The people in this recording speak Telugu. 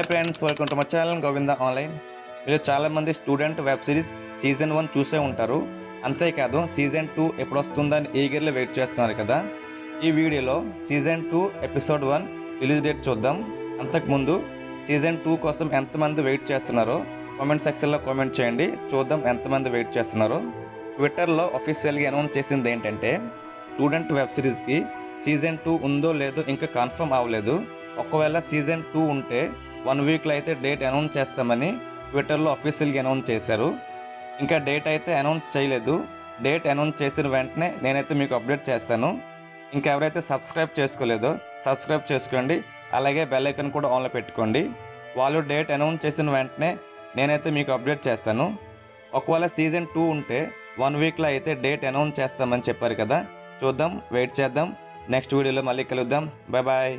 Hi friends, welcome to my channel Govinda online. మీరు చాలామంది స్టూడెంట్ వెబ్ సిరీస్ సీజన్ 1 చూసే ఉంటారు. అంతేకాదు సీజన్ 2 ఎప్పుడు వస్తుందని ఈగర్లీ వెయిట్ చేస్తున్నారు కదా. ఈ వీడియోలో సీజన్ 2 ఎపిసోడ్ 1 రిలీజ్ డేట్ చూద్దాం. అంతకుముందు సీజన్ 2 కోసం ఎంతమంది వెయిట్ చేస్తున్నారో కామెంట్ సెక్షన్లో కామెంట్ చేయండి. చూద్దాం ఎంతమంది వెయిట్ చేస్తున్నారో. ట్విట్టర్లో అఫీషియల్గా అనౌన్స్ చేసింది ఏంటంటే స్టూడెంట్ వెబ్ సిరీస్కి సీజన్ 2 ఉందో లేదో ఇంకా కన్ఫర్మ్ అవ్వలేదు. ఒకవేళ సీజన్ 2 ఉంటే 1 వీక్లో అయితే డేట్ అనౌన్స్ చేస్తామని ట్విట్టర్లో అఫీషియల్గా అనౌన్స్ చేశారు. ఇంకా డేట్ అయితే అనౌన్స్ చేయలేదు. డేట్ అనౌన్స్ చేసిన వెంటనే నేనైతే మీకు అప్డేట్ చేస్తాను. ఇంకా ఎవరైతే సబ్స్క్రైబ్ చేసుకోలేదో సబ్స్క్రైబ్ చేసుకోండి. అలాగే బెల్ ఐకాన్ కూడా ఆన్లో పెట్టుకోండి. వాళ్ళు డేట్ అనౌన్స్ చేసిన వెంటనే నేనైతే మీకు అప్డేట్ చేస్తాను. ఒకవేళ సీజన్ 2 ఉంటే 1 వీక్లో అయితే డేట్ అనౌన్స్ చేస్తామని చెప్పారు కదా. చూద్దాం, వెయిట్ చేద్దాం. నెక్స్ట్ వీడియోలో మళ్ళీ కలుద్దాం. Bye bye.